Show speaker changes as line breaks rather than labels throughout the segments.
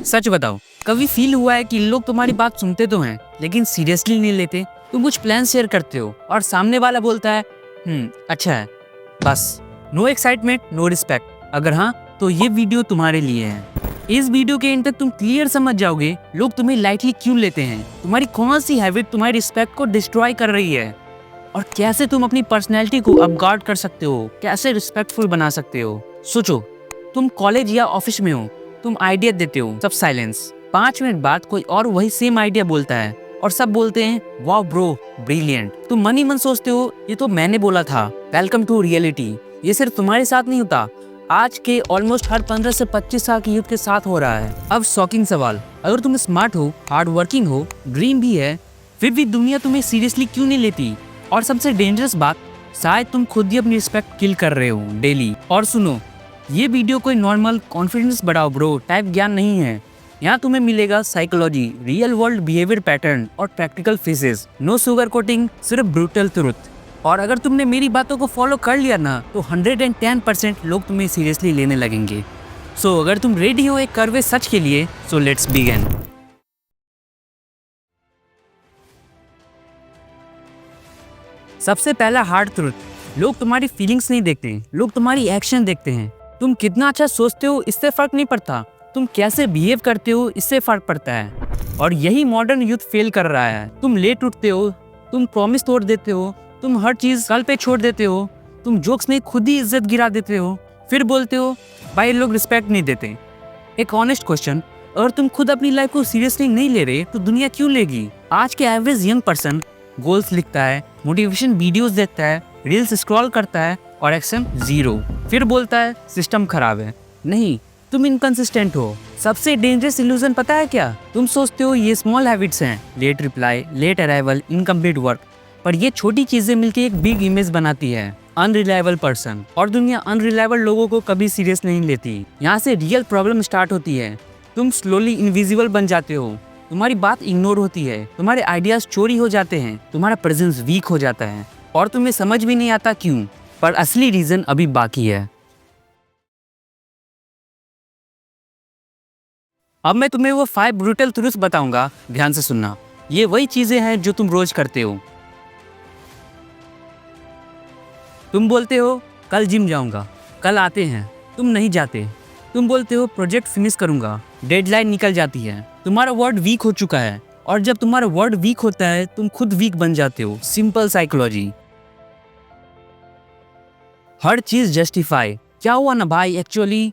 सच बताओ, कभी फील हुआ है कि लोग तुम्हारी बात सुनते तो हैं लेकिन सीरियसली नहीं लेते? तुम कुछ प्लान शेयर करते हो और सामने वाला बोलता है अच्छा है, बस। No excitement, no respect. अगर हाँ, तो ये वीडियो तुम्हारे लिए है। इस वीडियो के एंड तक तुम क्लियर समझ जाओगे लोग तुम्हें लाइटली क्यों लेते हैं, तुम्हारी कौन सी हैबिट तुम्हारी रिस्पेक्ट को डिस्ट्रॉय कर रही है, और कैसे तुम अपनी पर्सनैलिटी को अपगार्ड कर सकते हो, कैसे रिस्पेक्टफुल बना सकते हो। सोचो, तुम कॉलेज या ऑफिस में हो, तुम आइडिया देते हो, सब साइलेंस। 5 मिनट बाद कोई और वही सेम आइडिया बोलता है और सब बोलते हैं वाओ ब्रो, ब्रिलियंट। तुम मन ही मन सोचते हो ये तो मैंने बोला था। Welcome to reality. ये सिर्फ तुम्हारे साथ नहीं होता, आज के ऑलमोस्ट हर 15 से 25 साल की यूथ के साथ हो रहा है। अब शॉकिंग सवाल, अगर तुम स्मार्ट हो, हार्ड वर्किंग हो, ड्रीम भी है, फिर भी दुनिया तुम्हें सीरियसली क्यों नहीं लेती? और सबसे डेंजरस बात, शायद तुम खुद ही अपनी रिस्पेक्ट किल कर रहे हो डेली। और सुनो, ये वीडियो कोई नॉर्मल कॉन्फिडेंस बढ़ाओ ब्रो टाइप ज्ञान नहीं है। यहाँ तुम्हें मिलेगा psychology, real world behaviour pattern और practical faces. No sugar coating, सिर्फ ब्रूटल ट्रुथ। और अगर तुमने मेरी बातों को फॉलो कर लिया ना, तो 110% लोग तुम्हें सीरियसली लेने लगेंगे। सो अगर तुम रेडी हो एक कड़वे सच के लिए, सो लेट्स बिगिन। सबसे पहला हार्ड ट्रुथ, लोग तुम्हारी फीलिंग्स नहीं देखते, लोग तुम्हारी एक्शन देखते हैं। तुम कितना अच्छा सोचते हो इससे फर्क नहीं पड़ता, तुम कैसे बिहेव करते हो इससे फर्क पड़ता है। और यही मॉडर्न यूथ फेल कर रहा है। तुम लेट उठते हो, तुम प्रॉमिस तोड़ देते हो, तुम हर चीज कल पे छोड़ देते हो, तुम जोक्स में खुद ही इज्जत गिरा देते हो, फिर बोलते हो भाई लोग रिस्पेक्ट नहीं देते। एक ऑनेस्ट क्वेश्चन, अगर तुम खुद अपनी लाइफ को सीरियसली नहीं ले रहे तो दुनिया क्यों लेगी? आज के एवरेज यंग पर्सन गोल्स लिखता है, मोटिवेशन वीडियोस देखता है, रील्स स्क्रॉल करता है और एक्शन जीरो, फिर बोलता है सिस्टम खराब है। नहीं, तुम इनकंसिस्टेंट हो। सबसे डेंजरस इल्यूजन पता है क्या? तुम सोचते हो ये स्मॉल हैबिट्स हैं, late reply, late arrival, incomplete work, पर ये छोटी चीजें मिलकर एक बिग इमेज बनाती है, अनरिलायबल पर्सन। और दुनिया अनरिलायबल लोगों को कभी सीरियस नहीं लेती। यहाँ से रियल प्रॉब्लम स्टार्ट होती है। तुम स्लोली इनविजिबल बन जाते हो, तुम्हारी बात इग्नोर होती है, तुम्हारे आइडियाज चोरी हो जाते हैं, तुम्हारा प्रेजेंस वीक हो जाता है, और तुम्हें समझ भी नहीं आता क्यों। पर असली रीजन अभी बाकी है। अब मैं तुम्हें वो 5 ब्रूटल ट्रूथ बताऊंगा, ध्यान से सुनना। ये वही चीजें हैं जो तुम रोज करते हो। तुम बोलते हो कल जिम जाऊंगा, कल आते हैं, तुम नहीं जाते। तुम बोलते हो प्रोजेक्ट फिनिश करूंगा, डेडलाइन निकल जाती है। तुम्हारा वर्ड वीक हो चुका है, और जब तुम्हारा वर्ड वीक होता है तुम खुद वीक बन जाते हो। Simple psychology. हर चीज जस्टिफाई, क्या हुआ ना भाई एक्चुअली,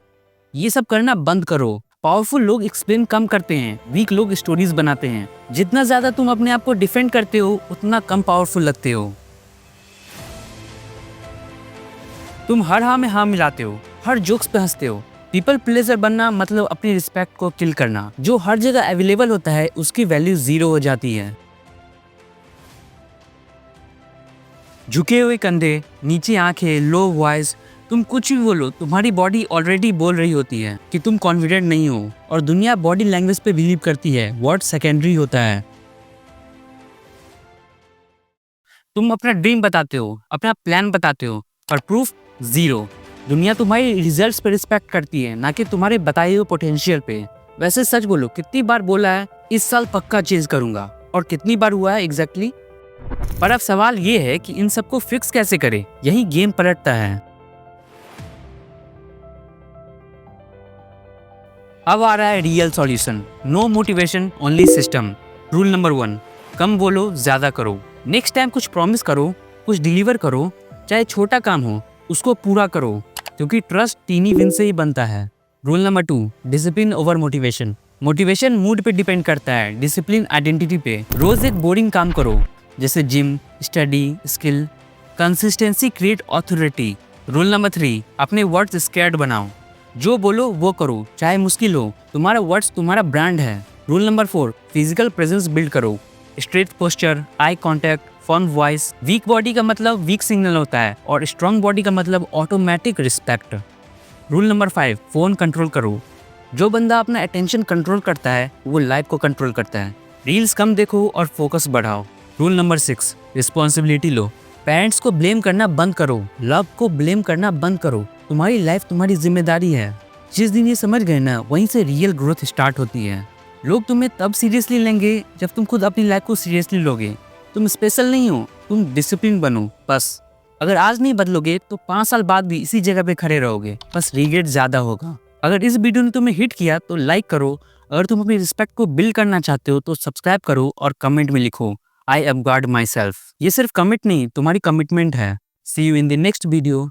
ये सब करना बंद करो। पावरफुल लोग एक्सप्लेन कम करते हैं, वीक लोग स्टोरीज बनाते हैं। जितना ज्यादा तुम अपने आप को डिफेंड करते हो उतना कम पावरफुल लगते हो। तुम हर हाँ में हाँ मिलाते हो, हर जोक्स पे हंसते हो। पीपल प्लेजर बनना मतलब अपनी रिस्पेक्ट को किल करना। जो हर जगह अवेलेबल होता है उसकी वैल्यू जीरो हो जाती है। झुके हुए कंधे, नीचे आंखें, लो वॉइस, तुम कुछ भी बोलो, तुम्हारी बॉडी ऑलरेडी बोल रही होती है कि तुम कॉन्फिडेंट नहीं हो। और दुनिया बॉडी लैंग्वेज पे बिलीव करती है, वर्ड सेकेंडरी होता है। तुम अपना ड्रीम बताते हो, अपना प्लान बताते हो, पर प्रूफ जीरो। दुनिया तुम्हारी रिजल्ट्स पे रिस्पेक्ट करती है, ना कि तुम्हारे बताए हुए पोटेंशियल पे। वैसे सच बोलो, कितनी बार बोला है इस साल पक्का चेंज करूंगा, और कितनी बार हुआ है एग्जैक्टली? पर अब सवाल ये है कि इन सबको फिक्स कैसे करें? यही गेम पलटता है। अब आ रहा है real solution. No motivation, only system. Rule number 1, कम बोलो, ज्यादा करो। नेक्स्ट टाइम कुछ प्रॉमिस करो, कुछ डिलीवर करो, चाहे छोटा काम हो, उसको पूरा करो, क्योंकि ट्रस्ट टीनी विन से ही बनता है। Rule number 2, discipline over motivation. Motivation mood पे डिपेंड करता है, डिसिप्लिन आइडेंटिटी पे। रोज एक बोरिंग काम करो, जैसे gym, study, skill. Consistency create authority. Rule number 3, अपने वर्ड्स स्कैर्ड बनाओ, जो बोलो वो करो, चाहे मुश्किल हो। तुम्हारा वर्ड्स तुम्हारा ब्रांड है। Rule number 4, physical presence build करो, straight posture, eye contact, firm voice. Weak body का मतलब वीक सिग्नल होता है, और स्ट्रॉन्ग बॉडी का मतलब automatic respect. Rule number 5, phone control करो। जो बंदा अपना अटेंशन कंट्रोल करता है वो लाइफ को कंट्रोल करता है। रील्स कम देखो और फोकस बढ़ाओ। रूल नंबर 6, रिस्पॉन्सिबिलिटी लो। पेरेंट्स को ब्लेम करना बंद करो, लव को ब्लेम करना बंद करो। तुम्हारी लाइफ तुम्हारी जिम्मेदारी है। जिस दिन ये समझ गए ना, वहीं से रियल ग्रोथ स्टार्ट होती है। लोग तुम्हें तब सीरियसली लेंगे जब तुम खुद अपनी लाइफ को सीरियसली लोगे। तुम स्पेशल नहीं हो, तुम डिसिप्लिन बनो बस। अगर आज नहीं बदलोगे तो 5 साल बाद भी इसी जगह पे खड़े रहोगे, बस रिग्रेट ज्यादा होगा। अगर इस वीडियो ने तुम्हें हिट किया तो लाइक करो। अगर तुम अपनी रिस्पेक्ट को बिल्ड करना चाहते हो तो सब्सक्राइब करो और कमेंट में लिखो I am God myself. ये सिर्फ कमिट नहीं, तुम्हारी कमिटमेंट है। See you in the next video.